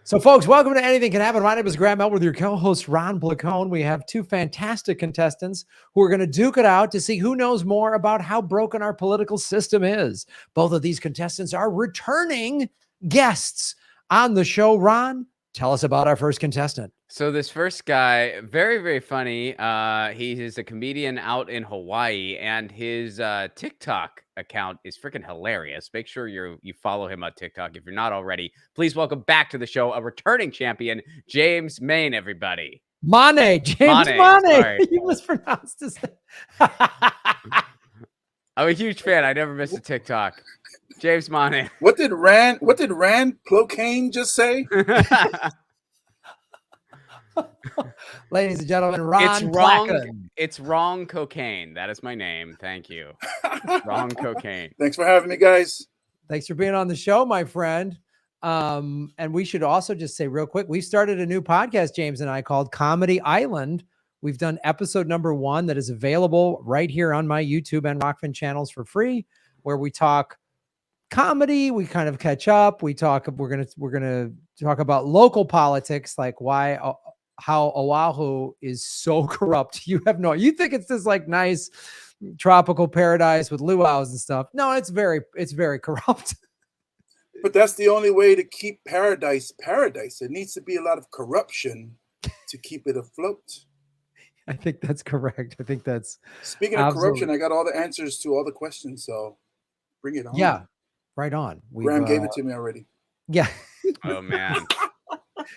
So, folks, welcome to Anything Can Happen. My name is Graham Elwood with your co-host, Ron Placone. We have two fantastic contestants who are going to duke it out to see who knows more about how broken our political system is. Both of these contestants are returning guests on the show. Ron, tell us about our first contestant. So this first guy, very, very funny. He is a comedian out in Hawaii, and his TikTok account is freaking hilarious. Make sure you follow him on TikTok if you're not already. Please welcome back to the show a returning champion, James Maine, everybody. James Mane. You mispronounced his name. I'm a huge fan. I never miss a TikTok. James Mane. What did Rand Clocaine just say? Ladies and gentlemen, Ron It's wrong. Placone. It's wrong cocaine. That is my name. Thank you. Wrong cocaine. Thanks for having me, guys. Thanks for being on the show, my friend. And we should also just say real quick, we started a new podcast, James and I, called Comedy Island. We've done episode number 1 that is available right here on my YouTube and Rockfin channels for free, where we talk comedy, we kind of catch up, we're gonna talk about local politics, like how Oahu is so corrupt. You think it's this like nice tropical paradise with luau's and stuff. No, it's very corrupt. But that's the only way to keep paradise. There needs to be a lot of corruption to keep it afloat. I think that's correct. I think that's Speaking of corruption, I got all the answers to all the questions, so bring it on. Yeah, right on. Graham gave it to me already. Yeah. Oh man.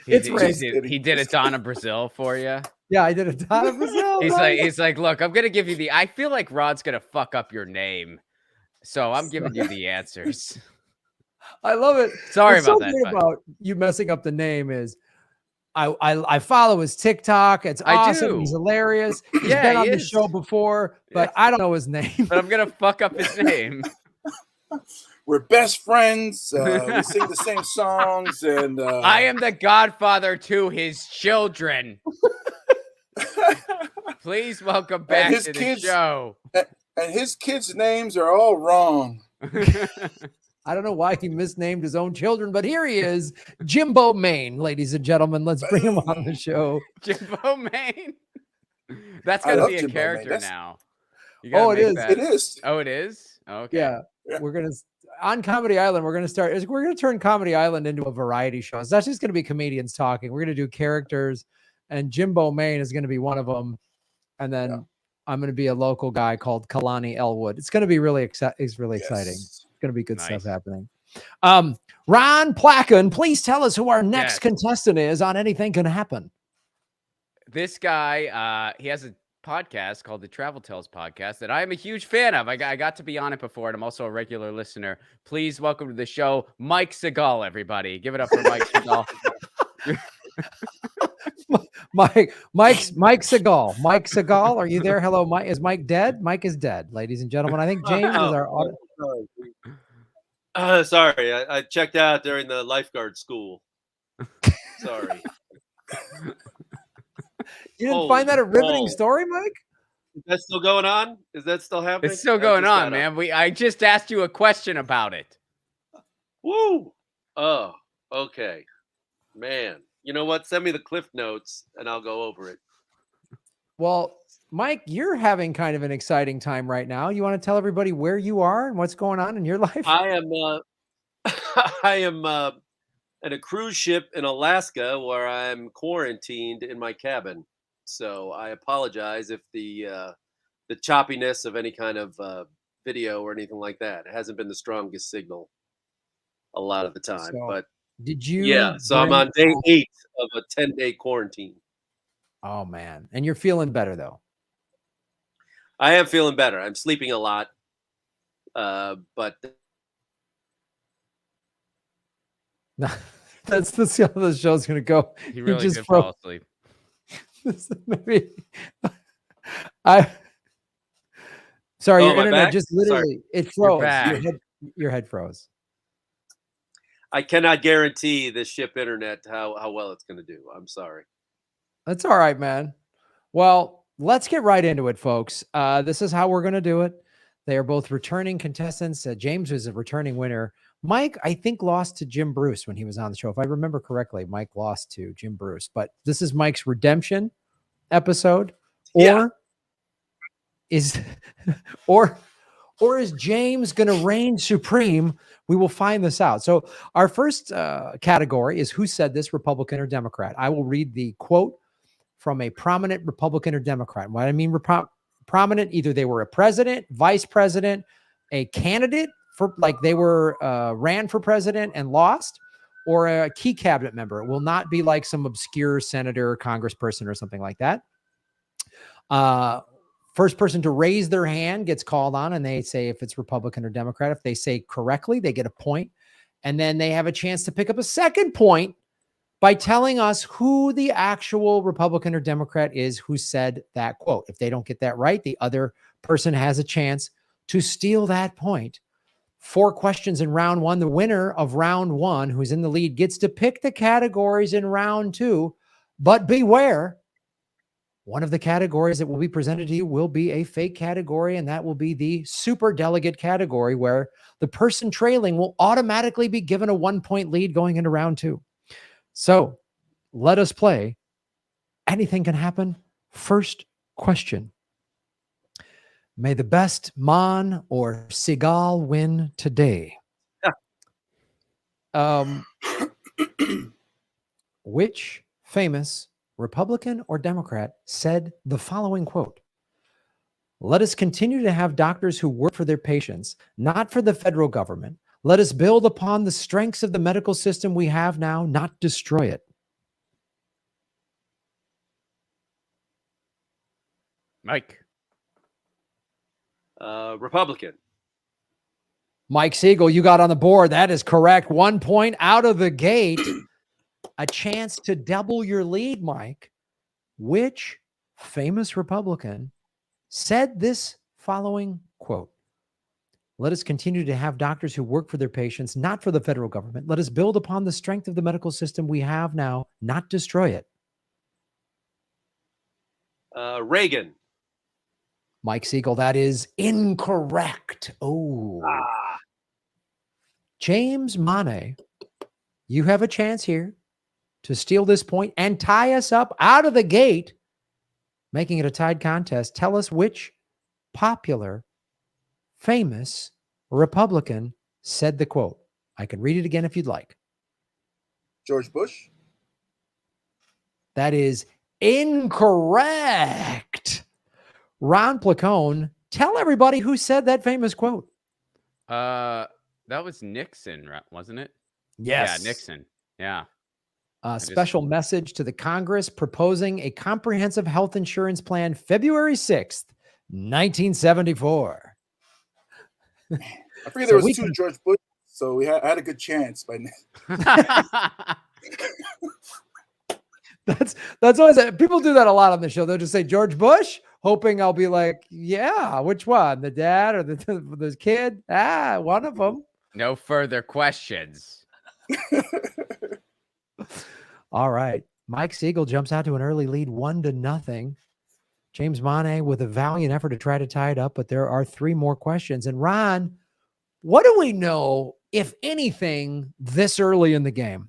He did a Donna Brazil for you. Yeah, I did a Donna Brazil. He's like, look, I'm gonna give you I feel like Rod's gonna fuck up your name, so I'm giving you the answers. I love it. Sorry What's about so that. Great about you messing up the name is I follow his TikTok. It's awesome. I do. He's hilarious. He's Yeah, been on he the is. show before, but I don't know his name. But I'm gonna fuck up his name. We're best friends. We sing the same songs, and I am the godfather to his children. Please welcome back to the show. And his kids' names are all wrong. I don't know why he misnamed his own children, but here he is, Jimbo Maine, ladies and gentlemen. Let's bring him on the show. Jimbo Maine. That's gonna be a Jimbo character Maine. now. Oh, it is. It is. Oh, it is? Okay. Yeah. We're gonna on Comedy Island. We're gonna turn Comedy Island into a variety show. It's not just gonna be comedians talking. We're gonna do characters, and Jimbo Maine is gonna be one of them. And then I'm gonna be a local guy called Kalani Elwood. It's gonna be really exciting. It's gonna be good stuff happening. Ron Placone, please tell us who our next contestant is on Anything Can Happen. This guy, he has a podcast called the Travel Tales Podcast that I am a huge fan of. I got to be on it before, and I'm also a regular listener. Please welcome to the show, Mike Segal, everybody. Give it up for Mike Segal. Mike Segal. Mike Segal, are you there? Hello, Mike. Is Mike dead? Mike is dead, ladies and gentlemen. I think James is our audience. Sorry, I checked out during the lifeguard school. Sorry. You didn't find that a riveting story, Mike? Is that still going on? Is that still happening? It's still going on, man. I just asked you a question about it. Woo! Oh, okay. Man, you know what? Send me the Cliff Notes, and I'll go over it. Well, Mike, you're having kind of an exciting time right now. You want to tell everybody where you are and what's going on in your life? I am in a cruise ship in Alaska where I'm quarantined in my cabin. So I apologize if the choppiness of any kind of video or anything like that. It hasn't been the strongest signal a lot of the time. But did you? Yeah. So I'm on day 8 of a 10-day quarantine. Oh man, and you're feeling better though. I am feeling better. I'm sleeping a lot, but that's how the show's gonna go. He really just did fall asleep. Maybe sorry, your internet back? just literally it froze. Your head froze. I cannot guarantee the ship internet how well it's going to do. I'm sorry. That's all right, man. Well, let's get right into it, folks. This is how we're going to do it. They are both returning contestants. James is a returning winner. Mike, I think, lost to Jim Bruce when he was on the show. If I remember correctly, Mike lost to Jim Bruce. But this is Mike's redemption episode. Yeah. Or is or is James going to reign supreme? We will find this out. So our first category is who said this, Republican or Democrat. I will read the quote from a prominent Republican or Democrat. What I mean prominent, either they were a president, vice president, a candidate for, like they were ran for president and lost, or a key cabinet member. It will not be like some obscure senator or congressperson or something like that. First person to raise their hand gets called on, and they say if it's Republican or Democrat. If they say correctly, they get a point. And then they have a chance to pick up a second point by telling us who the actual Republican or Democrat is who said that quote. If they don't get that right, the other person has a chance to steal that point. 4 questions in round 1. The winner of round 1, who's in the lead, gets to pick the categories in round 2. But beware, one of the categories that will be presented to you will be a fake category, and that will be the super delegate category, where the person trailing will automatically be given a 1-point lead going into round 2. So let us play. Anything can happen. First question. May the best Mon or Seagal win today. Which famous Republican or Democrat said the following quote? Let us continue to have doctors who work for their patients, not for the federal government. Let us build upon the strengths of the medical system we have now, not destroy it. Mike. Republican. Mike Siegel, you got on the board. That is correct. 1 point out of the gate. A chance to double your lead, Mike. Which famous Republican said this following quote? Let us continue to have doctors who work for their patients, not for the federal government. Let us build upon the strength of the medical system we have now, not destroy it. Reagan. Mike Siegel, that is incorrect. Oh. James Monet, you have a chance here to steal this point and tie us up out of the gate, making it a tied contest. Tell us which popular, famous Republican said the quote. I can read it again if you'd like. George Bush. That is incorrect. Ron Placone, tell everybody who said that famous quote. That was Nixon, wasn't it? Yes. Yeah, Nixon. Yeah. A special message to the Congress proposing a comprehensive health insurance plan, February 6th, 1974. I figured there was 2 George Bush, so I had a good chance by now. That's always, people do that a lot on the show. They'll just say George Bush, hoping I'll be like, yeah, which one? The dad or the kid? One of them. No further questions. All right. Mike Siegel jumps out to an early lead, 1-0. James Monet with a valiant effort to try to tie it up, but there are 3 more questions. And Ron, what do we know, if anything, this early in the game?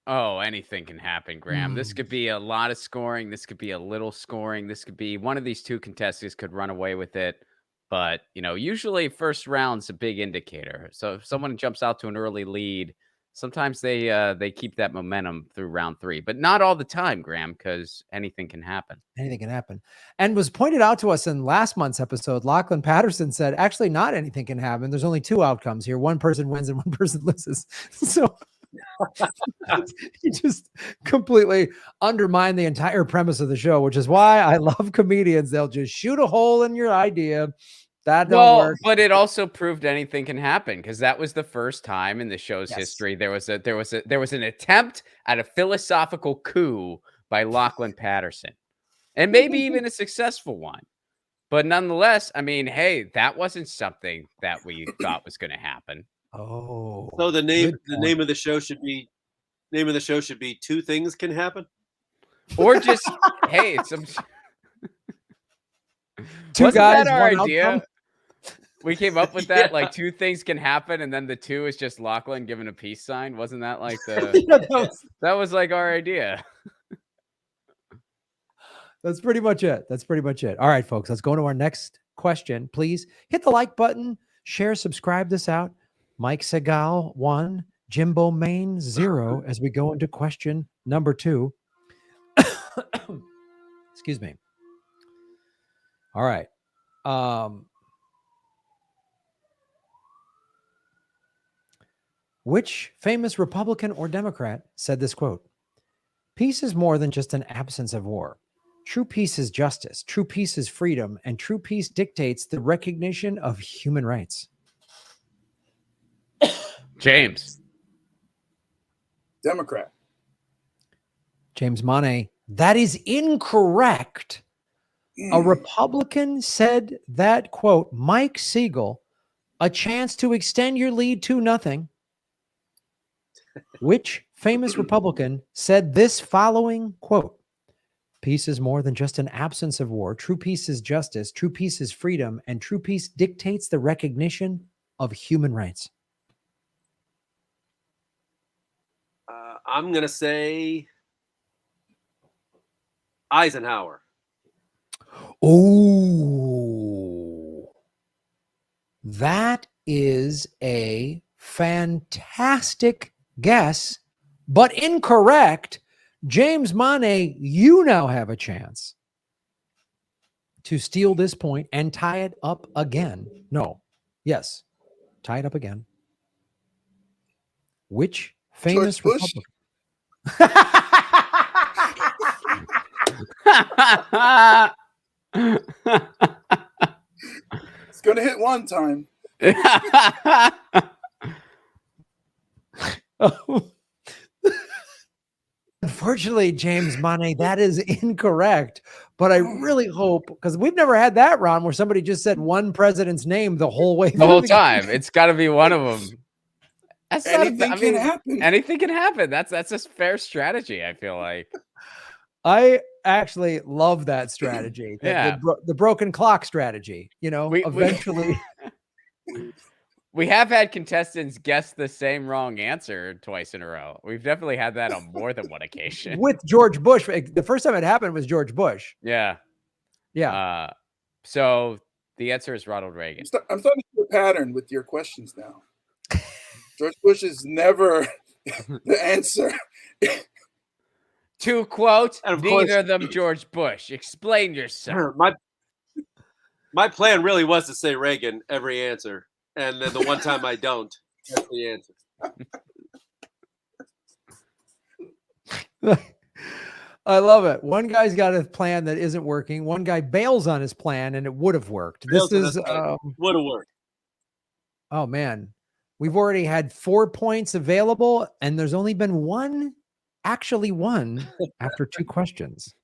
Oh, anything can happen, Graham. This could be a lot of scoring. This could be a little scoring. This could be one of these 2 contestants could run away with it. But, usually first round's a big indicator. So if someone jumps out to an early lead, sometimes they keep that momentum through round 3, but not all the time, Graham, because anything can happen. Anything can happen. And was pointed out to us in last month's episode, Lachlan Patterson said, actually, not anything can happen. There's only 2 outcomes here. One person wins and one person loses. So he just completely undermined the entire premise of the show, which is why I love comedians. They'll just shoot a hole in your idea. That don't work. But it also proved anything can happen, because that was the first time in the show's history there was an attempt at a philosophical coup by Lachlan Patterson, and maybe even a successful one. But nonetheless, I mean, hey, that wasn't something that we thought was going to happen. Oh, so the name of the show should be 2 Things Can Happen, or just hey, some. Two Wasn't guys, that our one idea? outcome? We came up with that. Like 2 things can happen, and then the 2 is just Lachlan giving a peace sign. Wasn't that like the? Yeah, That was like our idea. that's pretty much it. That's pretty much it. All right, folks, let's go to our next question. Please hit the like button, share, subscribe this out. Mike Segal 1, Jimbo Main 0, as we go into question number 2. Excuse me. All right. Which famous Republican or Democrat said this quote? Peace is more than just an absence of war. True peace is justice. True peace is freedom. And true peace dictates the recognition of human rights. James. Democrat. James Monet, that is incorrect. A Republican said that quote, Mike Siegel, a chance to extend your lead to nothing. Which famous Republican said this following quote? Peace is more than just an absence of war. True peace is justice. True peace is freedom. And true peace dictates the recognition of human rights. I'm going to say Eisenhower. Oh, that is a fantastic guess, but incorrect. James Monet, you now have a chance to steal this point and tie it up again. No. Yes. Tie it up again. Which famous George Bush? Republican? It's going to hit one time. Unfortunately, James Monet, that is incorrect. But I really hope, because we've never had that, Ron, where somebody just said one president's name the whole way The whole through time. It's got to be one of them. That's Anything can happen. Anything can happen. That's a fair strategy, I feel like. I actually love that strategy. Yeah. The broken clock strategy, you know, eventually. We have had contestants guess the same wrong answer twice in a row. We've definitely had that on more than one occasion. With George Bush. The first time it happened was George Bush. Yeah. Yeah. So the answer is Ronald Reagan. I'm starting to see a pattern with your questions now. George Bush is never the answer. To quote, And of neither course- of them George Bush. Explain yourself. My plan really was to say Reagan every answer. And then the one time I don't, that's the answer. I love it. One guy's got a plan that isn't working. One guy bails on his plan and it would have worked. This is would have worked. Oh man. We've already had 4 points available and there's only been one after 2 questions.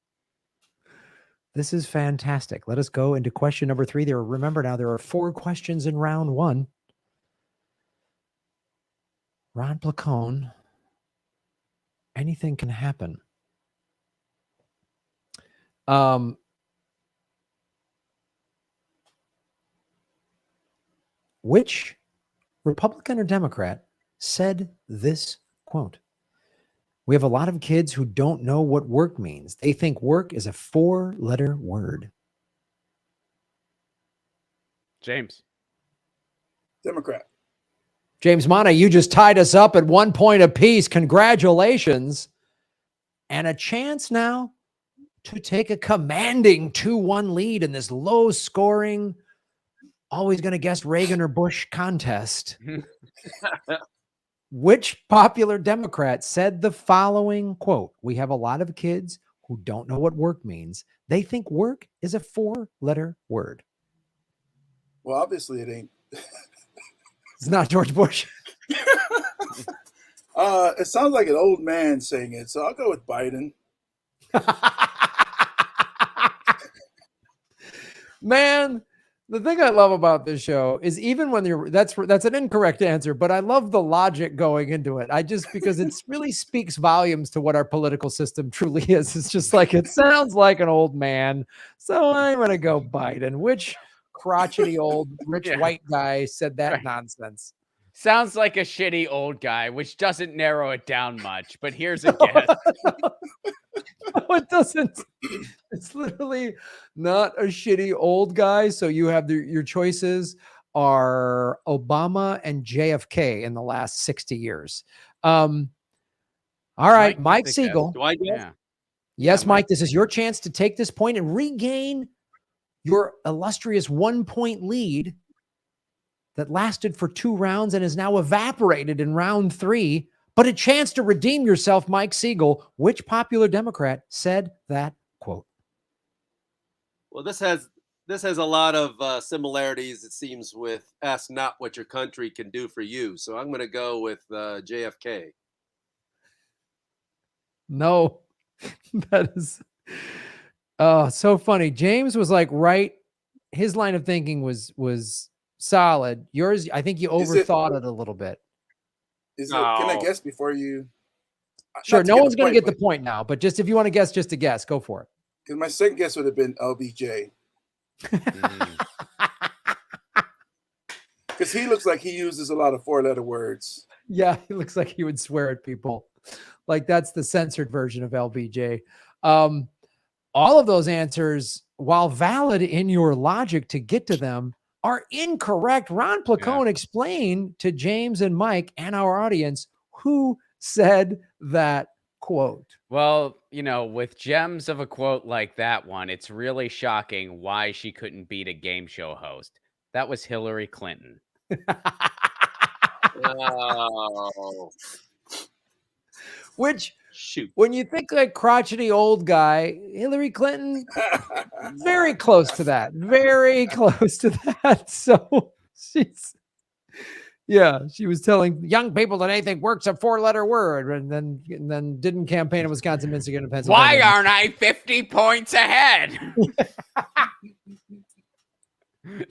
This is fantastic. Let us go into question number 3. Remember now, there are 4 questions in round 1. Ron Placone, anything can happen. Which Republican or Democrat said this quote? We have a lot of kids who don't know what work means. They think work is a 4-letter word. James. Democrat. James Monet, you just tied us up at 1 point apiece. Congratulations. And a chance now to take a commanding 2-1 lead in this low-scoring, always going to guess Reagan or Bush contest. Which popular Democrat said the following quote? We have a lot of kids who don't know what work means. They think work is a 4-letter word. Well, obviously it ain't. It's not George Bush. It sounds like an old man saying it, so I'll go with Biden. Man, the thing I love about this show is even when that's an incorrect answer, but I love the logic going into it. Because it really speaks volumes to what our political system truly is. It's just like, it sounds like an old man. So I'm going to go Biden, which crotchety old rich Yeah. white guy said that Right. nonsense. Sounds like a shitty old guy, which doesn't narrow it down much, but here's a guess. No, it doesn't. It's literally not a shitty old guy. So you have your choices are Obama and JFK in the last 60 years. All right, Mike gets a guess. Siegel. Do I guess? Yeah. Yes, Yeah, Mike, Mike. this is your chance to take this point and regain your illustrious 1-point lead that lasted for 2 rounds and is now evaporated in round 3. But a chance to redeem yourself, Mike Siegel. Which popular Democrat said that quote? Well, this has a lot of similarities, it seems, with "Ask not what your country can do for you." So I'm going to go with JFK. No, that is so funny. James was like right. His line of thinking was solid. Yours, I think you overthought it a little bit. Can I No. guess before you? Sure, no one's going to get the point now, but just if you want to guess, just a guess, go for it. Because my second guess would have been LBJ. Because he looks like he uses a lot of 4-letter words. Yeah, he looks like he would swear at people. Like that's the censored version of LBJ. All of those answers, while valid in your logic to get to them, are incorrect. Ron Placone explained to James and Mike and our audience who said that quote. Well, with gems of a quote like that one, it's really shocking why she couldn't beat a game show host. That was Hillary Clinton. Oh, Which, shoot. when you think like crotchety old guy, Hillary Clinton, very close to that. Very close to that. So she was telling young people that anything work's a 4-letter word, and then didn't campaign in Wisconsin, Michigan, and Pennsylvania. Why aren't I 50 points ahead?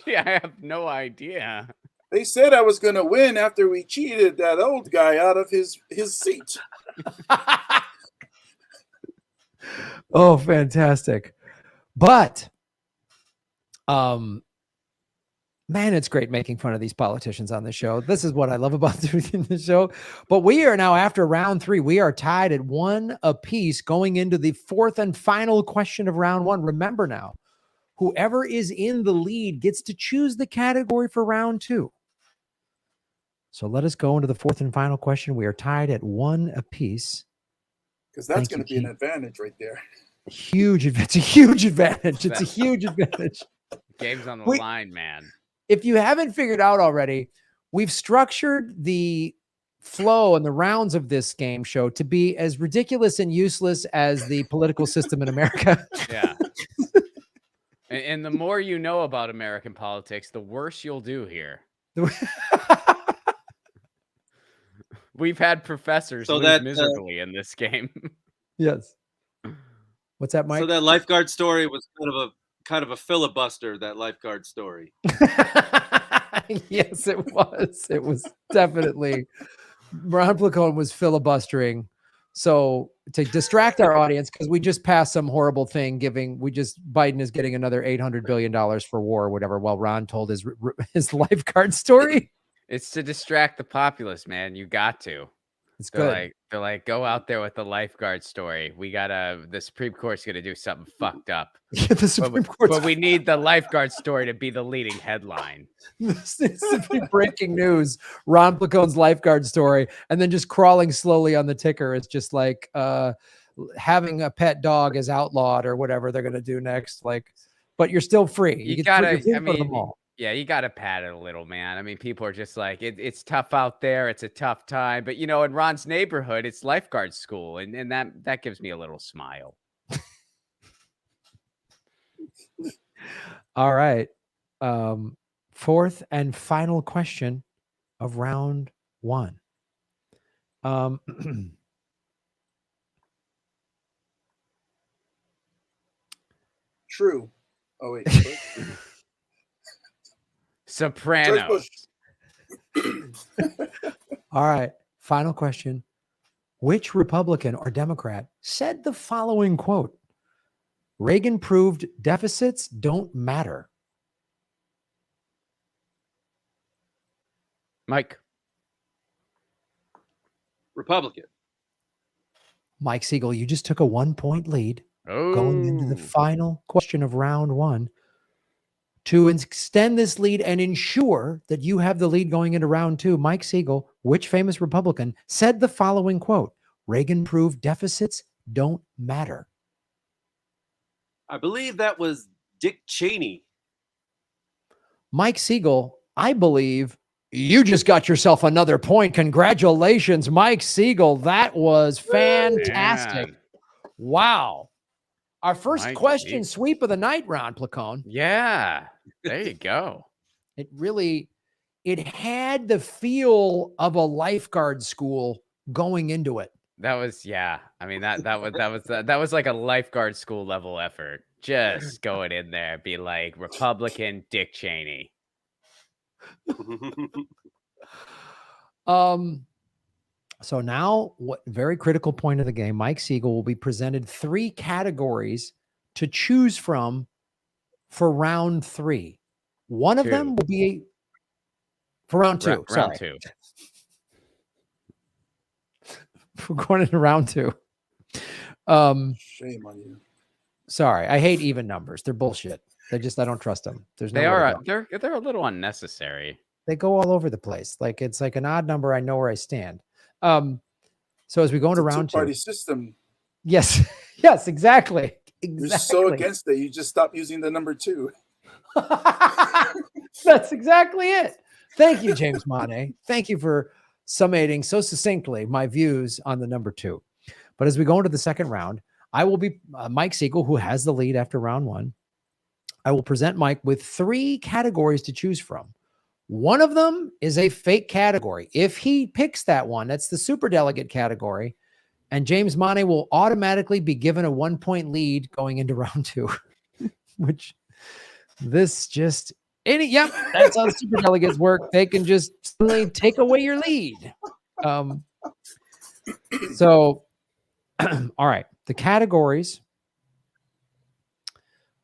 Yeah, I have no idea. They said I was going to win after we cheated that old guy out of his seat. Oh, fantastic. But man, it's great making fun of these politicians on the show. This is what I love about doing the show. But we are now, after round 3, we are tied at 1 apiece going into the 4th and final question of round 1. Remember now, whoever is in the lead gets to choose the category for round 2. So let us go into the 4th and final question. We are tied at 1 apiece. Because that's going to be an advantage right there. Huge. It's a huge advantage. It's a huge advantage. Game's on the line, man. If you haven't figured out already, we've structured the flow and the rounds of this game show to be as ridiculous and useless as the political system in America. Yeah. And the more you know about American politics, the worse you'll do here. We've had professors lose miserably in this game. Yes. What's that, Mike? So that lifeguard story was kind of a filibuster, that lifeguard story. Yes, it was. It was definitely. Ron Placone was filibustering. So to distract our audience, because we just passed some horrible thing Biden is getting another $800 billion for war or whatever, while Ron told his lifeguard story. It's to distract the populace, man. You got to. It's They're good. they're like, go out there with the lifeguard story. The Supreme Court's gonna do something fucked up. The Supreme Court. But we need the lifeguard story to be the leading headline. This is breaking news. Ron Placone's lifeguard story, and then just crawling slowly on the ticker. It's just like having a pet dog is outlawed or whatever they're gonna do next. Like, but you're still free. You get gotta. free I for them mean, all. yeah, you gotta pad it a little, man. I mean, people are just like, it's tough out there. It's a tough time, but in Ron's neighborhood, it's lifeguard school, and that gives me a little smile. All right. 4th and final question of round 1. True. Oh, wait. Sopranos. All right. Final question. Which Republican or Democrat said the following quote? Reagan proved deficits don't matter. Mike. Republican. Mike Siegel, you just took a 1-point lead going into the Oh. final question of round one. To extend this lead and ensure that you have the lead going into round two, Mike Siegel, which famous Republican, said the following quote, Reagan proved deficits don't matter. I believe that was Dick Cheney. Mike Siegel, I believe you just got yourself another point. Congratulations, Mike Siegel. That was fantastic. Man. Wow. Our first Mike question Siegel. sweep of the night round, Placone. Yeah. There you go. It had the feel of a lifeguard school going into it. That was, yeah. I mean, that was like a lifeguard school level effort. Just going in there, be like Republican Dick Cheney. So now, what very critical point of the game, Mike Siegel will be presented 3 categories to choose from for round 3. One of them will be for round 2. Round 2. We're going into round 2. Shame on you. Sorry, I hate even numbers. They're bullshit. I don't trust them. There's no. They're a little unnecessary. They go all over the place. Like it's like an odd number. I know where I stand. So as we go into round 2, two-party system. yes, yes, exactly. You're so against it. You just stop using the number 2. That's exactly it. Thank you, James Monet. Thank you for summating so succinctly my views on the number 2. But as we go into the second round, I will be Mike Siegel, who has the lead after round 1. I will present Mike with 3 categories to choose from. One of them is a fake category. If he picks that one, that's the superdelegate category. And James Monet will automatically be given a 1-point lead going into round 2, which this just yep, that's how superdelegates work. They can just suddenly take away your lead. So, all right, the categories.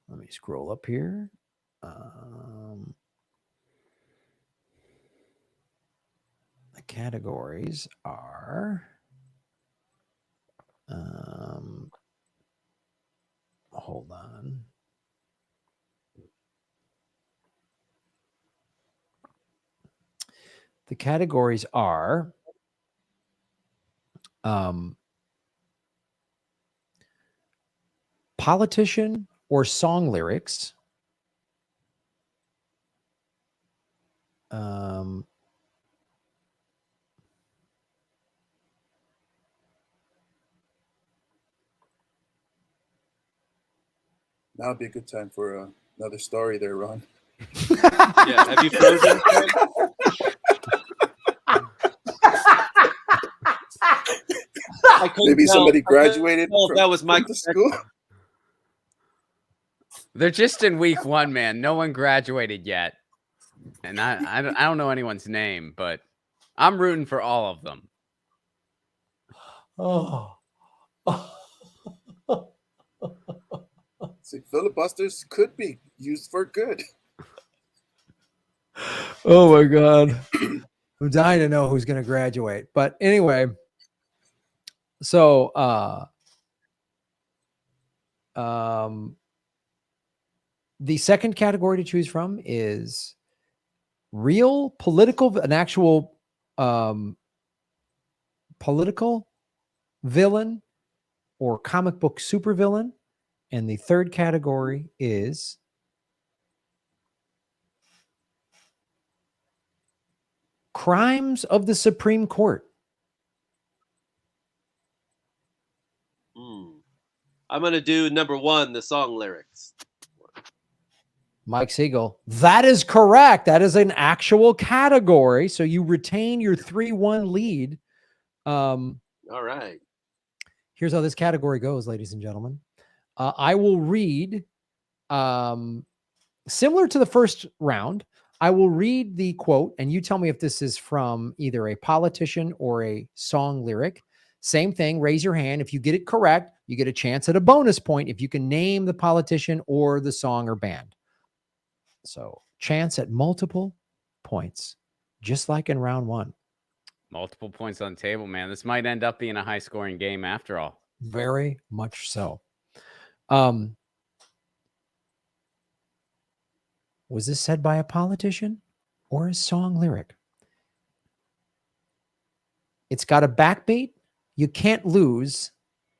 Let me scroll up here. The categories are. Hold on. The categories are politician or song lyrics, Now would be a good time for another story there, Ron. Yeah, have you frozen? Maybe somebody graduated from, that was my from the school. They're just in week 1, man. No one graduated yet. And I don't know anyone's name, but I'm rooting for all of them. Oh. See, filibusters could be used for good. Oh my God. I'm dying to know who's going to graduate. But anyway, so the second category to choose from is real political, an actual political villain or comic book supervillain. And the third category is crimes of the Supreme Court. I'm going to do number 1, the song lyrics. Mike Siegel, that is correct. That is an actual category. So you retain your 3-1 lead. All right. Here's how this category goes, ladies and gentlemen. I will read, similar to the first round, I will read the quote, and you tell me if this is from either a politician or a song lyric. Same thing, raise your hand. If you get it correct, you get a chance at a bonus point if you can name the politician or the song or band. So chance at multiple points. just like in round one. Multiple points on the table, man. This might end up being a high-scoring game after all. Very much so. Was this said by a politician or a song lyric? It's got a backbeat. You can't lose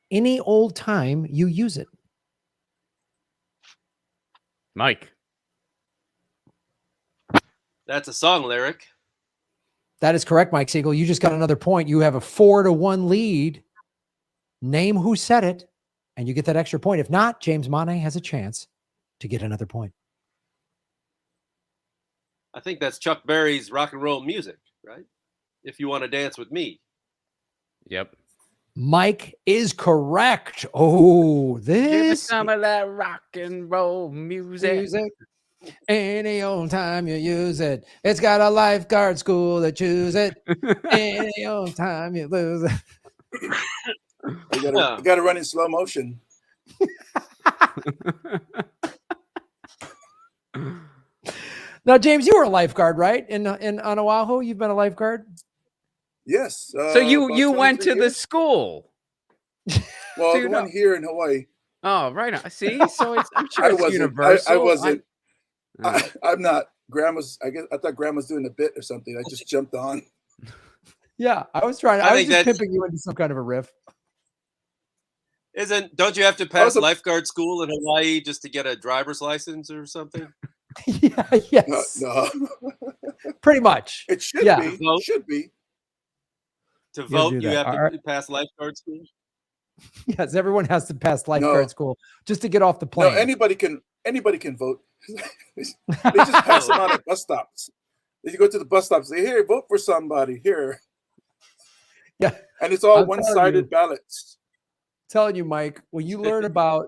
any old time you use it. Mike. That's a song lyric. That is correct, Mike Siegel. You just got another point. You have a 4-1 lead. Name who said it, and you get that extra point. If not, James Monet has a chance to get another point. I think that's Chuck Berry's Rock and Roll Music, right? If You Want to Dance With Me. Yep. Mike is correct. Oh, Give me this some of that rock and roll music. Any old time you use it. It's got a lifeguard school to choose it. Any old time you lose it. You gotta run in slow motion. Now, James, you were a lifeguard, right? In on Oahu, you've been a lifeguard. Yes. So you went to 23 the years. school. Well, so the one here in Hawaii. Oh, right on. See, so I'm sure I it's wasn't. universal. I wasn't. Oh. I'm not. Grandma's. I thought Grandma's doing a bit or something. I just jumped on. Yeah, I was trying. I I was think just that's- pimping you into some kind of a riff. Don't you have to pass Also- lifeguard school in Hawaii just to get a driver's license or something? Yeah, yes, No, pretty much. it should Yeah. be. Vote. Should be. To do vote, you that. have to All right. pass lifeguard school? Yes, everyone has to pass lifeguard No. school just to get off the No, plane. anybody can vote. They just pass them out at bus stops. You go to the bus stops. Say, "Here, vote for somebody here." Yeah, And it's all I'm telling one-sided you. ballots. telling you, Mike, when you learn about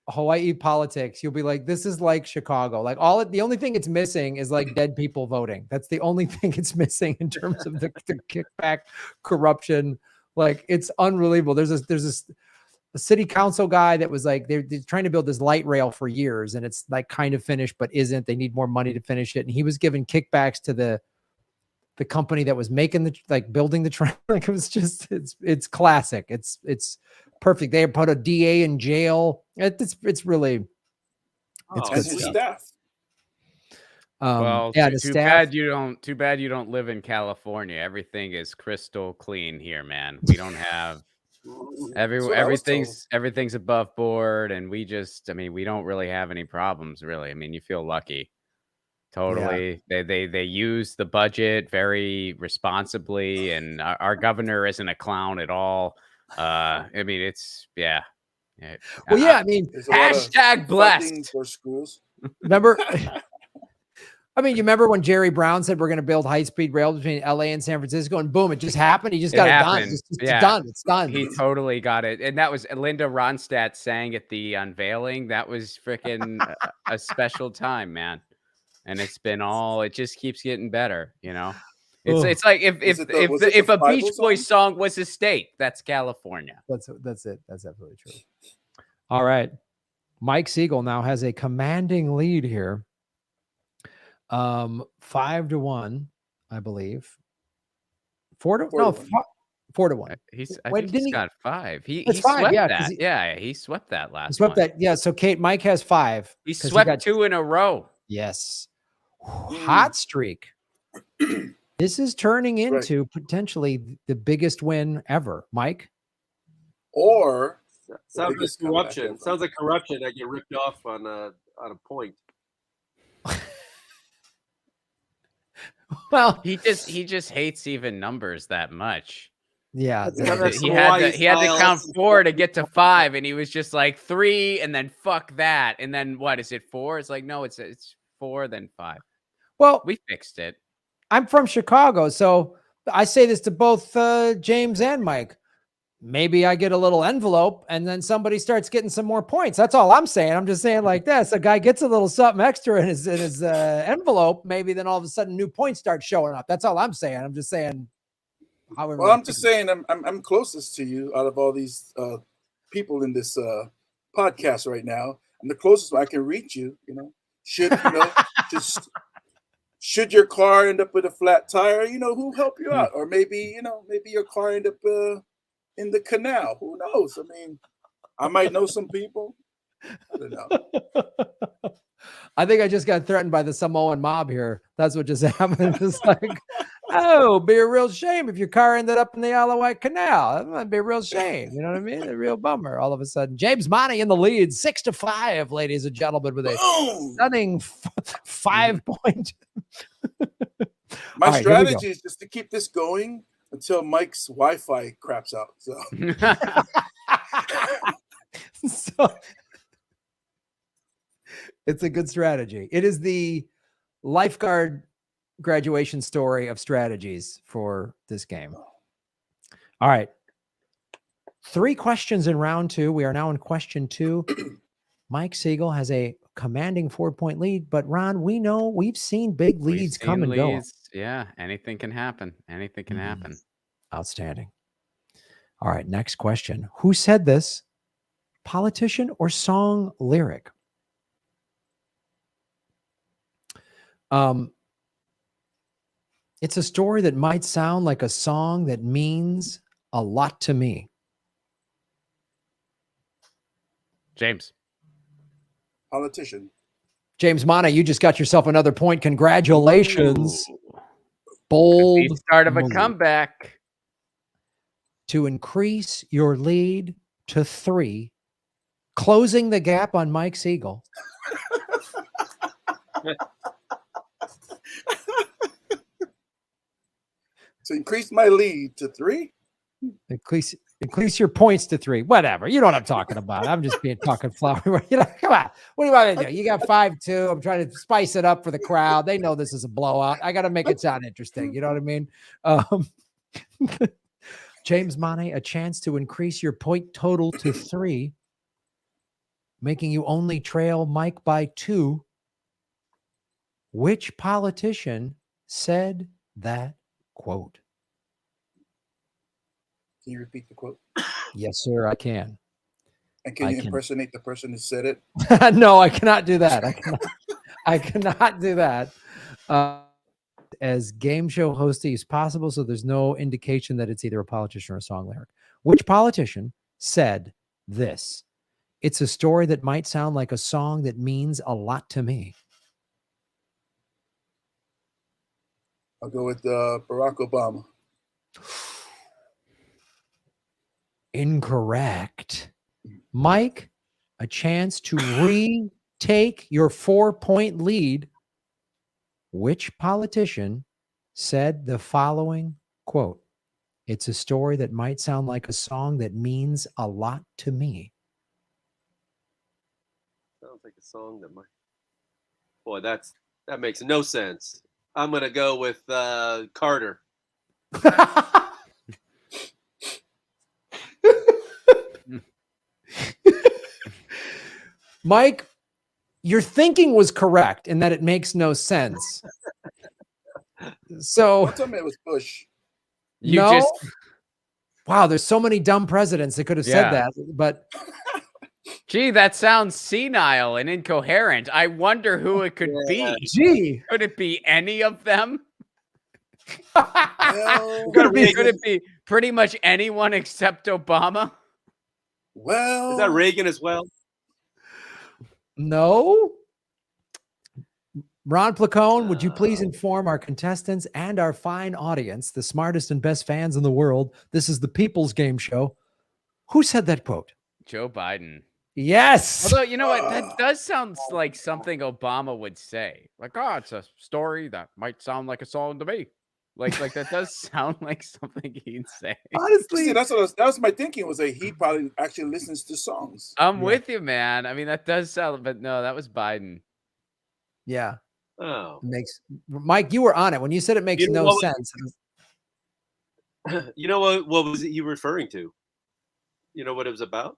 Hawaii politics, you'll be like, this is like Chicago. Like the only thing it's missing is like dead people voting. That's the only thing it's missing in terms of the kickback, corruption. Like, it's unbelievable. There's a city council guy that was like, they're trying to build this light rail for years, and it's like kind of finished, but isn't. They need more money to finish it. And he was giving kickbacks to the company that was making building the train. Like, it was just, it's classic. It's perfect. They put a DA in jail. It's really, it's Oh, good And stuff. his staff. Well, yeah, too, the too staff. bad you don't live in California. Everything is crystal clean here, man. We don't have That's what I was told. everything's above board, and we don't really have any problems, really. I mean, you feel lucky. Totally. They use the budget very responsibly, and our governor isn't a clown at all. I mean, it's yeah. Well, yeah, I mean, There's a lot of Hashtag funding blessed. for schools. remember, I mean, you remember when Jerry Brown said we're going to build high-speed rail between LA and San Francisco, and boom, it just happened. He just It got it done. happened. It's Yeah. done. It's done. He totally got it. And that was Linda Ronstadt sang at the unveiling. That was freaking a special time, man. And it just keeps getting better, you know? It's like if Was it the a Bible Beach Boys song was a state, that's California. That's it. That's absolutely true. All right. Mike Siegel now has a commanding lead here. 5-1, I believe. 4-1. 4-1. I Wait, think didn't he's he- got 5. He It's 5, swept yeah, 'cause that. He swept that He last swept one. that. Yeah. So Mike has 5. He 'cause he swept got 2 in a row. Yes. Hot streak. This is turning into potentially the biggest win ever. Mike? Or Sounds like biggest comeback corruption. ever. Sounds like corruption. I get ripped off on a point. Well, He just hates even numbers that much. yeah. That's He some had Hawaii to count style. 4 to get to 5, and he was just like 3, and then fuck that, and then what is it 4? It's like no, it's 4 then 5. Well, We fixed it. I'm from Chicago, so I say this to both James and Mike. Maybe I get a little envelope and then somebody starts getting some more points. That's all I'm saying. I'm just saying like this. A guy gets a little something extra in his envelope. Maybe then all of a sudden new points start showing up. That's all I'm saying. I'm just saying. Well, I'm just saying I'm closest to you out of all these people in this podcast right now. I'm the closest one I can reach you. You know, should your car end up with a flat tire, who help you out? Or maybe, maybe your car end up in the canal. Who knows? I mean, I might know some people. I don't know. I think I just got threatened by the Samoan mob here. That's what just happened. It's like, oh, be a real shame if your car ended up in the Isle of Wight Canal. That might be a real shame. You know what I mean? A real bummer. All of a sudden, James Money in the lead, 6-5, ladies and gentlemen, with a stunning 5 point. My right, strategy is just to keep this going until Mike's Wi-Fi craps out. So, so it's a good strategy. It is the lifeguard graduation story of strategies for this game. All right. 3 questions in round 2. We are now in question 2. Mike Siegel has a commanding 4-point lead, but Ron, we've seen big leads come and go. Yeah, anything can happen. Anything can happen. Outstanding. All right, next question. Who said this? Politician or song lyric? It's a story that might sound like a song that means a lot to me. James. Politician. James Mana, you just got yourself another point. Congratulations. Ooh. Bold The start of a move. comeback. To increase your lead to 3, closing the gap on Mike Siegel. To increase my lead to 3? Increase your points to 3. Whatever. You know what I'm talking about. I'm just talking flowery. Come on. What do you want me to do? You got 5-2. I'm trying to spice it up for the crowd. They know this is a blowout. I got to make it sound interesting. You know what I mean? James Money, a chance to increase your point total to 3, making you only trail Mike by 2. Which politician said that quote? Can you repeat the quote? Yes, sir, I can. And can you impersonate the person who said it? No, I cannot do that. I cannot do that. As game show hosty as possible, so there's no indication that it's either a politician or a song lyric. Which politician said this? It's a story that might sound like a song that means a lot to me. I'll go with Barack Obama. Incorrect. Mike, a chance to retake your 4-point lead. Which politician said the following quote? It's a story that might sound like a song that means a lot to me. Sounds like a song that might. Boy, that makes no sense. I'm gonna go with Carter. Mike, your thinking was correct in that it makes no sense. So Tell me it was Bush. Wow, there's so many dumb presidents that could have said that, but gee, that sounds senile and incoherent. I wonder who it could be. Gee, could it be any of them? Well, could it be pretty much anyone except Obama? Well, is that Reagan as well? No. Ron Placone, would you please inform our contestants and our fine audience, the smartest and best fans in the world, this is the People's Game Show, who said that quote? Joe Biden. Yes. Although, you know what? That does sound like something Obama would say. Like, it's a story that might sound like a song to me. Like that does sound like something he'd say. Honestly, see, that was my thinking, was that he probably actually listens to songs. I'm with you, man. I mean, that does sound, but no, that was Biden. Yeah. Oh, Mike, you were on it when you said it makes no sense. You know what was he referring to? You know what it was about?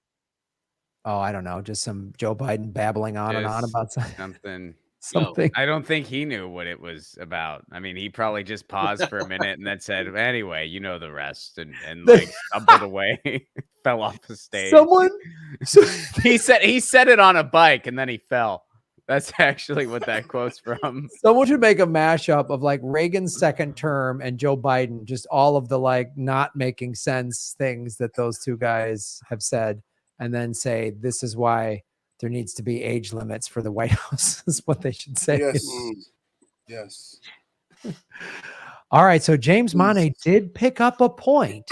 Oh, I don't know. Just some Joe Biden babbling on and on about something. Something. I don't think he knew what it was about. I mean, he probably just paused for a minute and then said, anyway, you know the rest, and like stumbled away, fell off the stage. Someone he said it on a bike and then he fell. That's actually what that quote's from. Someone should make a mashup of like Reagan's second term and Joe Biden, just all of the like not making sense things that those two guys have said, and then say this is why there needs to be age limits for the White House is what they should say. Yes. Yes. All right. So James Mane did pick up a point,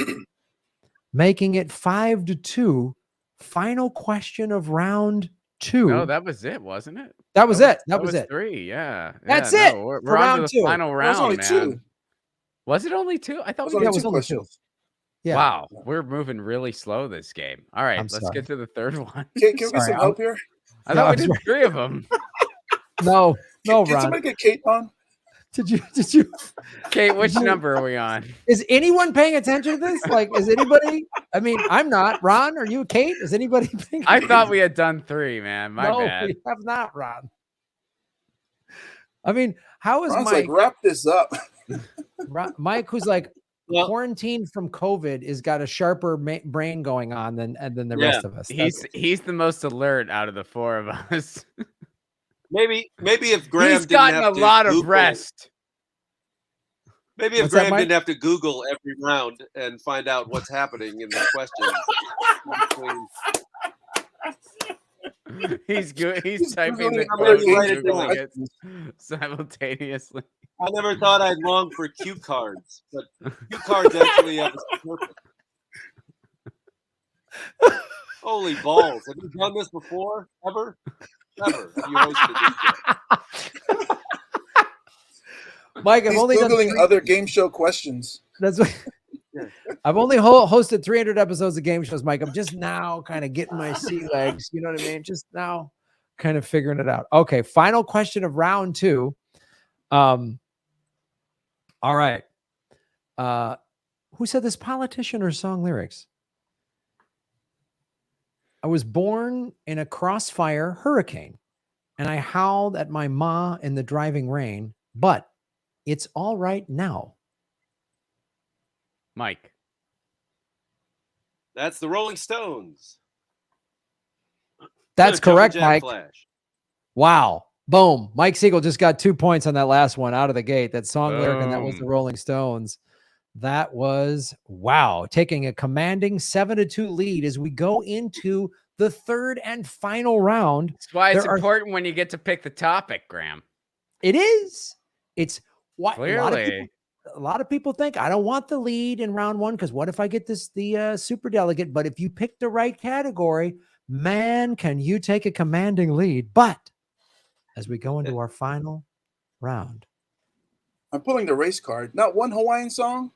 making it 5-2. Final question of round 2. No, that was it, wasn't it? That was it. That was it. 3. Yeah. That's yeah, it no, we're for on to round the 2. final It was round, only man. 2. Was it only 2? I thought It we was Yeah, only it was two only 2. questions. Yeah. Wow, we're moving really slow this game. All right, I'm let's sorry. get to the third one. Can we get Sorry, some help here? I No, thought I'm we did sorry. 3 of them. No, Can Ron. somebody get Kate on? Did you? Kate, which number are we on? Is anyone paying attention to this? Like, is anybody? I mean, I'm not. Ron, are you Kate? Is anybody paying I attention? thought we had done 3, man. My No, bad. we have not, Ron. I mean, how is Ron's Mike? like, wrap this up. Mike, who's like Well- quarantined from COVID, is got a sharper brain going on than the rest of us. He's the most alert out of the 4 of us. Maybe if Graham He's didn't gotten have a to lot of Google- rest. Maybe if What's that, Graham Mike? didn't have to Google every round and find out what's happening in the questions. between- He's good. He's typing the Googling quote and write it down. Googling it simultaneously. I never thought I'd long for cue cards, but cue cards actually have a purpose. Holy balls. Have you done this before? Ever? Never. Have you hosted this show? Mike, I've He's only done Googling 3 other game show questions. That's what I've only hosted 300 episodes of game shows, Mike. I'm just now kind of getting my sea legs. You know what I mean? Just now kind of figuring it out. Okay. Final question of round 2. All right. Who said this, politician or song lyrics? I was born in a crossfire hurricane and I howled at my ma in the driving rain, but it's all right now. Mike. That's the Rolling Stones. That's Jumpin' correct, Jack Mike. Flash. Wow. Boom. Mike Siegel just got 2 points on that last one out of the gate. That song lyric, and that was the Boom. Rolling Stones. That was, wow, taking a commanding 7-2 lead as we go into the third and final round. That's why it's There are- important when you get to pick the topic, Graham. It is. It's what Clearly. a lot of people think I don't want the lead in round 1 because what if I get the super delegate? But if you pick the right category, man, can you take a commanding lead? But as we go into our final round, I'm pulling the race card. Not one Hawaiian song.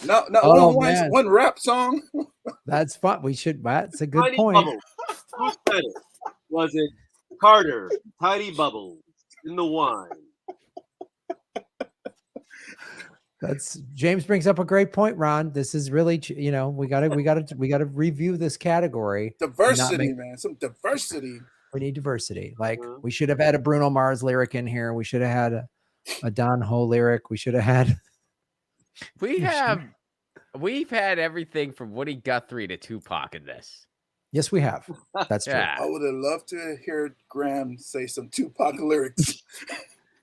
Not Oh, one Hawaiian, man. one rap song. that's fun. That's a good Tiny point. Bubbles. Who said it? Was it Carter? Tiny Bubbles in the wine. That's James brings up a great point, Ron. This is really, we gotta review this category. Diversity, man. Some diversity. We need diversity. Like Mhm. we should have had a Bruno Mars lyric in here. We should have had a Don Ho lyric. We should have had. We've had everything from Woody Guthrie to Tupac in this. Yes, we have. That's true. Yeah. I would have loved to hear Graham say some Tupac lyrics.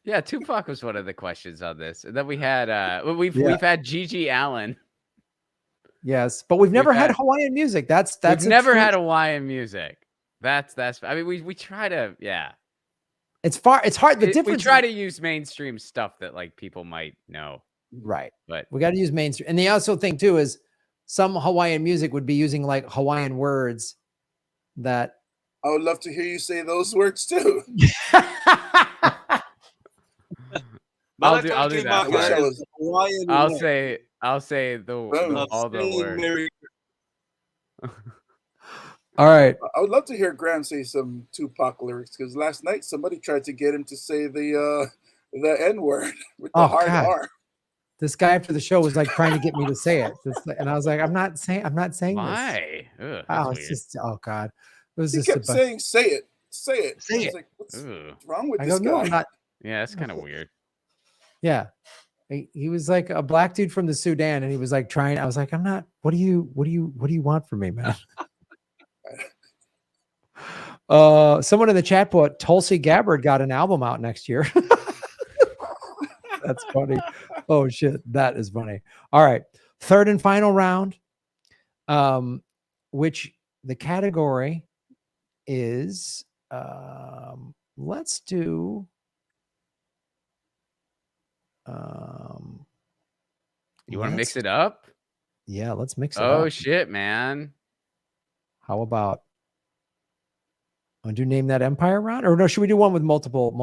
Yeah, Tupac was one of the questions on this. And then we had we've Yeah. had Gigi Allen. Yes, but we've never had had- Hawaiian music. That's We've a never true- had Hawaiian music. That's I mean we try to It's hard. The we difference. try to use mainstream stuff that like people might know. Right. But We got to use mainstream. And the also thing too is some Hawaiian music would be using like Hawaiian words that. I would love to hear you say those words too. I'll do that. I wish I was- Hawaiian I'll wine. say Boom. all the Saying words. Merry All right. I would love to hear Graham say some Tupac lyrics because last night somebody tried to get him to say the N-word with the Oh, hard God. R. This guy after the show was like trying to get me to say it. And I was like, I'm not saying this. Why? Ugh, Oh, that's it's weird. just, oh God. It was He just kept saying, "Say it, say it." Say I was it. like, what's Ugh. wrong with I this go, no, guy? I'm not. Yeah, that's kind of weird. Yeah. He was like a black dude from the Sudan and he was like trying, I was like, I'm not, what do you want from me, man? Someone in the chat put Tulsi Gabbard got an album out next year. That's funny. Oh shit, that is funny. All right, third and final round, which the category is. Let's do. You want to mix it up? Yeah, let's mix it up. Oh shit, man. How about? Want to name that empire round, or no? Should we do one with multiple?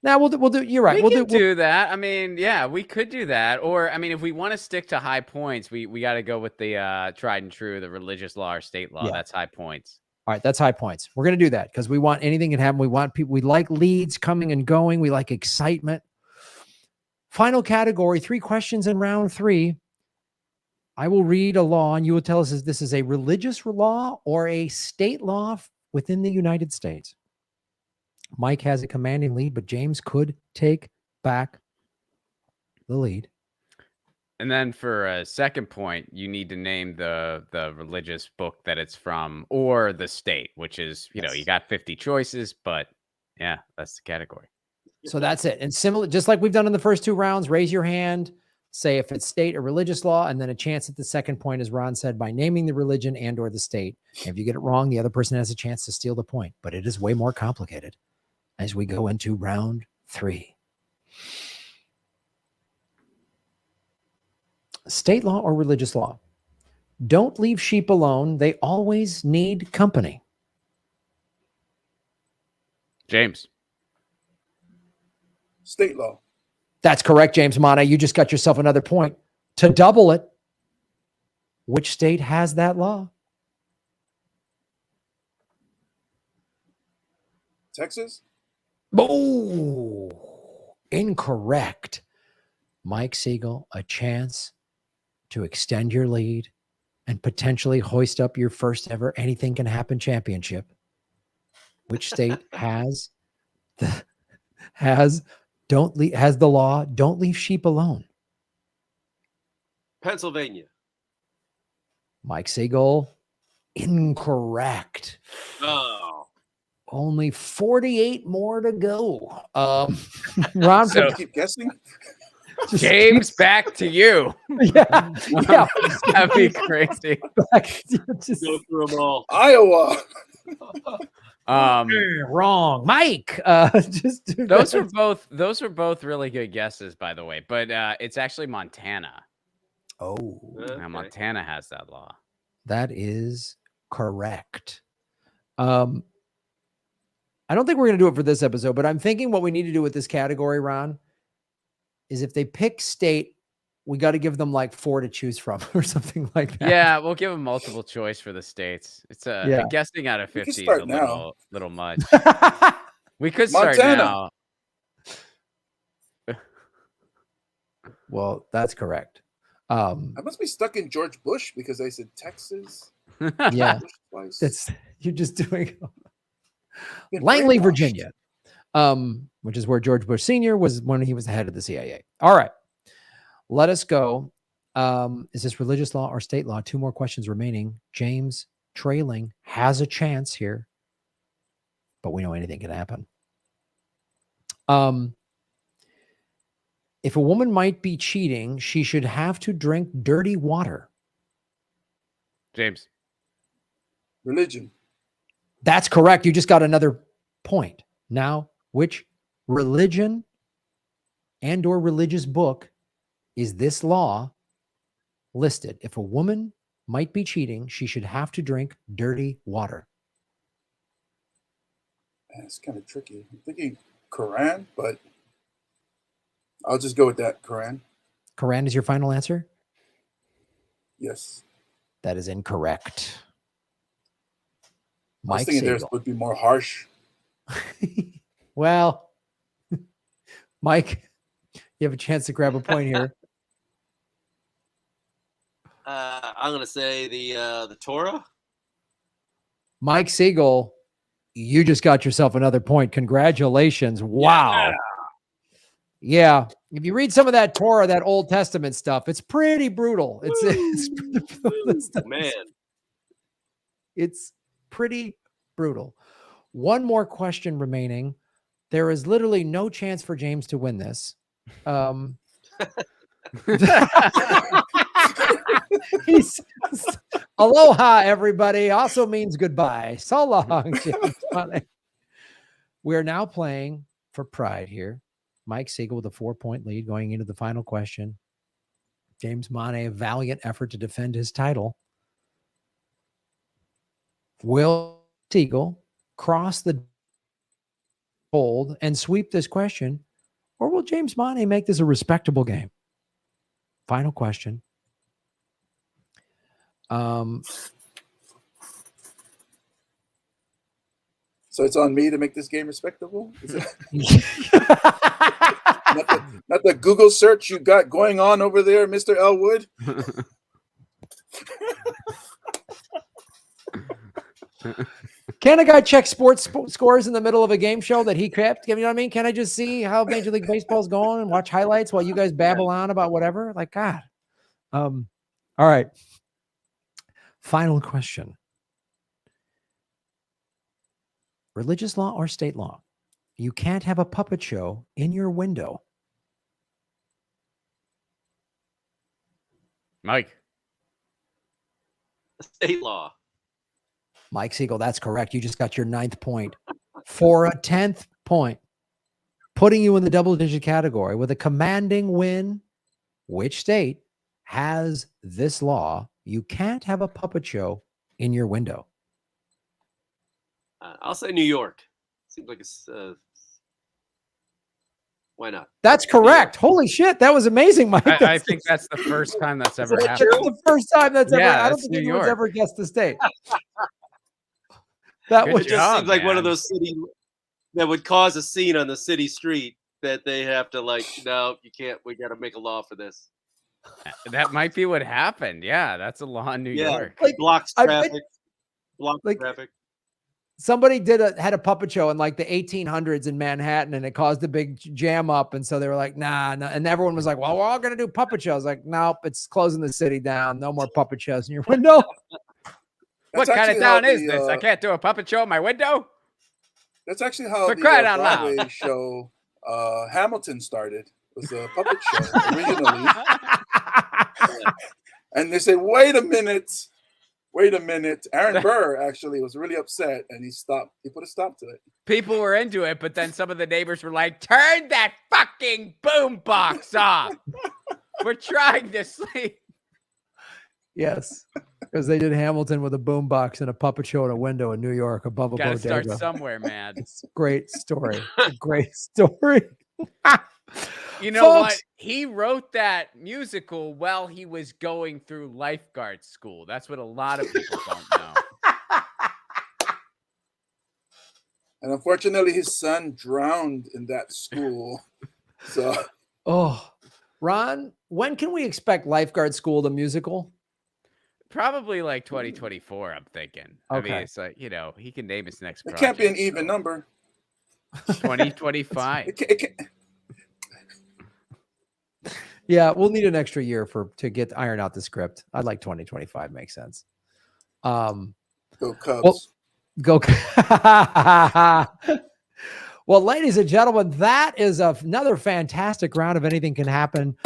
Now we'll do. You're right. We'll do that. I mean, yeah, we could do that. Or I mean, if we want to stick to high points, we got to go with the tried and true, the religious law or state law. Yeah. That's high points. All right, that's high points. We're gonna do that because we want anything can happen. We want people. We like leads coming and going. We like excitement. Final category: 3 questions in round 3. I will read a law, and you will tell us if this is a religious law or a state law within the United States. Mike has a commanding lead, but James could take back the lead. And then for a second point, you need to name the religious book that it's from or the state, which is, you know, you got 50 choices, but yeah, that's the category. So that's it. And similar, just like we've done in the first 2 rounds, raise your hand, say if it's state or religious law, and then a chance at the second point, as Ron said, by naming the religion and or the state. And if you get it wrong, the other person has a chance to steal the point, but it is way more complicated as we go into round 3. State law or religious law. Don't leave sheep alone. They always need company. James. State law. That's correct, James Mana. You just got yourself another point. To double it, which state has that law? Texas. Oh, incorrect. Mike Siegel, a chance to extend your lead and potentially hoist up your first ever Anything Can Happen championship. Which state has the law don't leave sheep alone? Pennsylvania. Mike Siegel, incorrect. Oh. Only 48 more to go. Ron, So- Keep guessing. James, back to you. yeah. That'd be crazy. Just, Go through them all. Iowa. wrong, Mike. Just Those were both really good guesses, by the way. But it's actually Montana. Oh, Now, Montana has that law. that is correct. I don't think we're going to do it for this episode, but I'm thinking what we need to do with this category, Ron, is if they pick state, we got to give them like 4 to choose from or something like that. Yeah, we'll give them multiple choice for the states. It's Yeah. guessing out of We can 50 is start a now. little much. We could start Montana. now. Well, that's correct. I must be stuck in George Bush because I said Texas. Yeah, Bush twice. that's you're just doing Been Langley, brainwashed. Virginia, which is where George Bush Sr. was when he was the head of the CIA. All right, let us go. Is this religious law or state law? 2 more questions remaining. James, trailing, has a chance here, but we know anything can happen. If a woman might be cheating, she should have to drink dirty water. James. Religion. That's correct. You just got another point. Now, which religion and or religious book is this law listed? If a woman might be cheating, she should have to drink dirty water. It's kind of tricky. I'm thinking Quran, but I'll just go with that. Quran. Quran is your final answer? Yes. That is incorrect. I was Mike thinking theirs Siegel. would be more harsh. Well, Mike, you have a chance to grab a point here. I'm gonna say the Torah. Mike Siegel, you just got yourself another point. Congratulations. Wow. Yeah. If you read some of that Torah, that Old Testament stuff, it's pretty brutal. It's Man, it's pretty Brutal. One more question remaining. There is literally no chance for James to win this. He says, aloha, everybody. Also means goodbye. So long, James Money. We're now playing for pride here. Mike Siegel with a 4-point lead going into the final question. James Money, a valiant effort to defend his title. Will Siegel cross the hold and sweep this question, or will James Money make this a respectable game? Final question. So it's on me to make this game respectable? Is it not the Google search you got going on over there, Mr. Elwood? Can a guy check sports scores in the middle of a game show that he kept? You know what I mean? Can I just see how Major League Baseball's going and watch highlights while you guys babble on about whatever? Like, God. All right. Final question. Religious law or state law? You can't have a puppet show in your window. Mike. State law. Mike Siegel, that's correct. You just got your 9th point for a 10th point, putting you in the double-digit category with a commanding win. Which state has this law? You can't have a puppet show in your window. I'll say New York. Seems like it's why not? That's correct. Holy shit, that was amazing, Mike. I think that's the first time that's ever happened. That's the first time that's ever. Yeah, I don't that's think New anyone's York. ever guessed the state. That Good was It just job, seems like one of man. those city that would cause a scene on the city street that they have to like, no, you can't. We got to make a law for this. That might be what happened. Yeah, that's a law in New Yeah. York. like Blocks I- traffic. Blocks like- traffic. somebody had a puppet show in like the 1800s in Manhattan, and it caused a big jam up. And so they were like, nah, and everyone was like, well, we're all gonna do puppet shows. Like, nope, it's closing the city down. No more puppet shows in your window. What That's kind of actually how town is the, this? I can't do a puppet show in my window? That's actually how For the crying out loud. Broadway show Hamilton started. It was a puppet show originally. And they said, wait a minute. Aaron Burr actually was really upset, and he stopped. He put a stop to it. People were into it, but then some of the neighbors were like, turn that fucking boombox off. We're trying to sleep. Yes, because they did Hamilton with a boombox and a puppet show in a window in New York above a Gotta bodega. start somewhere, man. It's a great story. It's a great story. You know Folks. what? He wrote that musical while he was going through lifeguard school. That's what a lot of people don't know. And unfortunately, his son drowned in that school. So Oh, Ron, when can we expect Lifeguard School, the musical? Probably like 2024, I'm thinking. I mean, Okay. it's like, you know, he can name his next it project. can't be an even number. 2025. It can't. Yeah, we'll need an extra year to get iron out the script. I'd like 2025 makes sense. Go Cubs. Well, go. Well, ladies and gentlemen, that is another fantastic round of Anything Can Happen.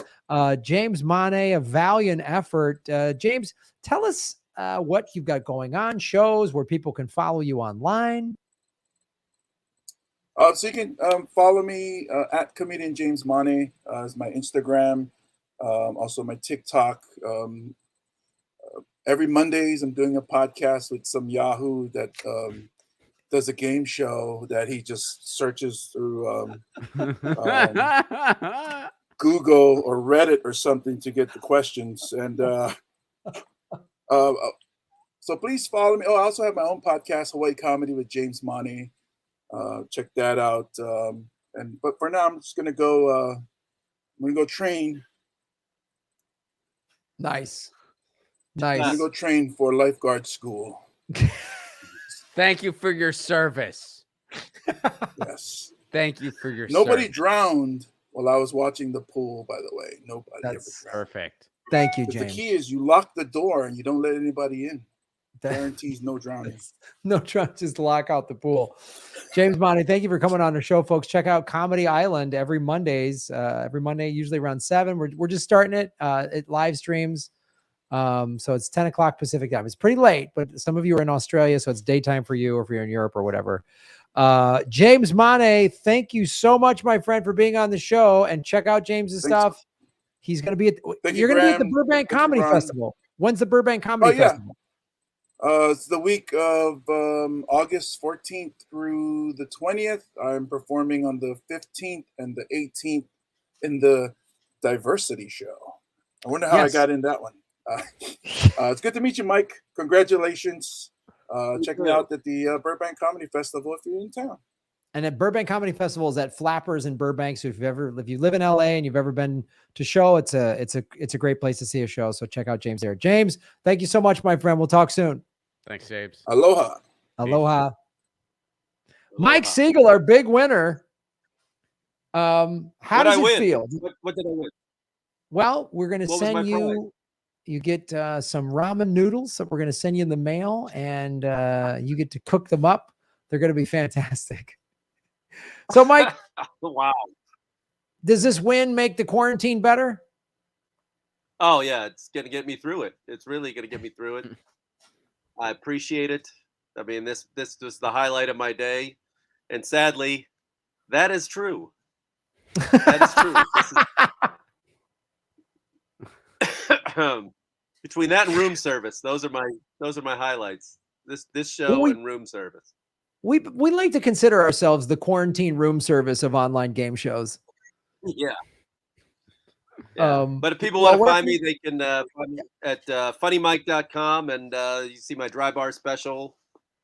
James Money, a valiant effort. James, tell us what you've got going on, shows where people can follow you online. So you can follow me at Comedian James Money is my Instagram, also my TikTok. Every Mondays, I'm doing a podcast with some Yahoo that does a game show that he just searches through Google or Reddit or something to get the questions. And so please follow me. Oh, I also have my own podcast, Hawaii Comedy with James Money. Check that out. But for now, I'm just gonna go. I'm gonna go train. Nice. I'm gonna go train for lifeguard school. Thank you for your service. Yes. Thank you for your Nobody service. drowned while I was watching the pool. By the way, nobody ever That's drowned. Perfect. Thank you, But the James. key is you lock the door and you don't let anybody in. Guarantees no drowning. No trying just lock out the pool. James Monty, thank you for coming on the show, folks. Check out Comedy Island every Mondays. Every Monday, usually around 7. We're just starting it. It live streams. So it's 10 o'clock Pacific time. It's pretty late, but some of you are in Australia, so it's daytime for you, or if you're in Europe or whatever. James Monty, thank you so much, my friend, for being on the show. And check out James's stuff. He's going to be at. You're going to be at the Burbank Comedy Festival. When's the Burbank Comedy Festival? It's the week of August 14th through the 20th. I'm performing on the 15th and the 18th in the Diversity Show. I wonder how I got in that one. It's good to meet you, Mike. Congratulations. Check me out at the Burbank Comedy Festival if you're in town. And at Burbank Comedy Festival is at Flappers in Burbank. So if you live in LA and you've ever been to show, it's a great place to see a show. So check out James there. James, thank you so much, my friend. We'll talk soon. Thanks, James. Aloha. Aloha. Mike Siegel, our big winner. How does it feel? What did I win? Well, we're going to send you. You get some ramen noodles that we're going to send you in the mail, and you get to cook them up. They're going to be fantastic. So, Mike, wow. Does this win make the quarantine better? Oh, yeah. It's going to get me through it. It's really going to get me through it. I appreciate it. I mean, this was the highlight of my day. And sadly, that is true. That is true. Between that and room service, those are my highlights. This show and room service. We like to consider ourselves the quarantine room service of online game shows. Yeah. But if people want to find me, they can find me at funnymike.com, and you see my Dry Bar special,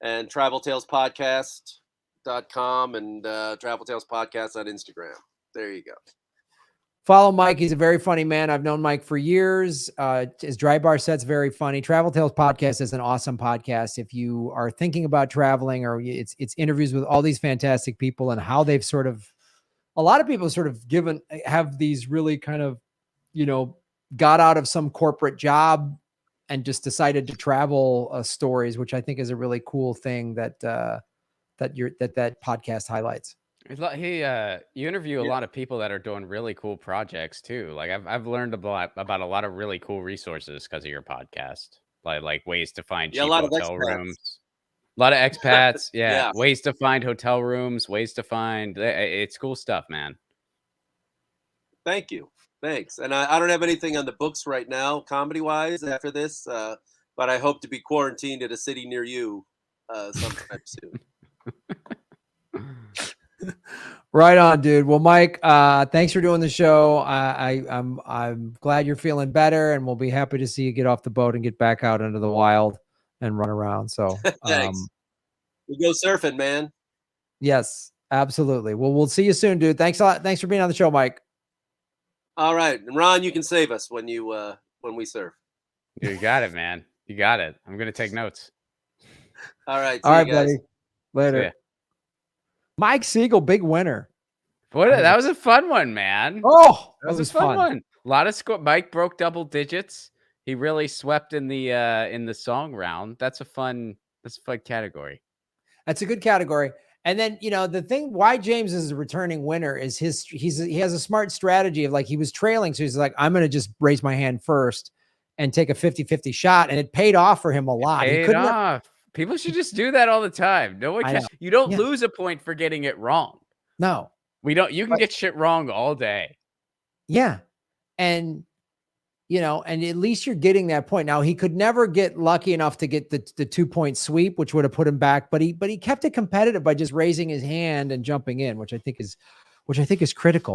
and traveltalespodcast.com, and Travel Tales Podcast on Instagram. There you go. Follow Mike. He's a very funny man. I've known Mike for years. His Dry Bar set's very funny. Travel Tales Podcast is an awesome podcast. If you are thinking about traveling, or it's interviews with all these fantastic people and how they've sort of, a lot of people sort of have these really kind of, got out of some corporate job and just decided to travel stories, which I think is a really cool thing that podcast highlights. You interview a lot of people that are doing really cool projects too. Like I've learned about a lot of really cool resources because of your podcast, like ways to find cheap hotel rooms. A lot of expats, yeah. Ways to find hotel rooms, ways to find. It's cool stuff, man. Thank you. Thanks. And I don't have anything on the books right now, comedy-wise, after this, but I hope to be quarantined at a city near you sometime soon. Right on, dude. Well, Mike, thanks for doing the show. I'm glad you're feeling better, and we'll be happy to see you get off the boat and get back out into the wild and run around. So thanks. We go surfing, man. Yes, absolutely. Well, we'll see you soon, dude. Thanks a lot. Thanks for being on the show, Mike. All right. And Ron, you can save us when we surf. You got it, man. You got it. I'm going to take notes. All right. All right, buddy. Later. Mike Siegel, big winner. That was a fun one, man. Oh, that was a fun one. A lot of score. Mike broke double digits. He really swept in the song round. That's a fun category. That's a good category. And then, the thing why James is a returning winner is he has a smart strategy of, like, he was trailing. So he's like, I'm going to just raise my hand first and take a 50-50 shot. And it paid off for him a lot. It paid off. People should just do that all the time. No one can. You don't lose a point for getting it wrong. No, we don't. You can get shit wrong all day. Yeah. And, and at least you're getting that point. Now, he could never get lucky enough to get the 2-point sweep, which would have put him back. But he kept it competitive by just raising his hand and jumping in, which I think is critical.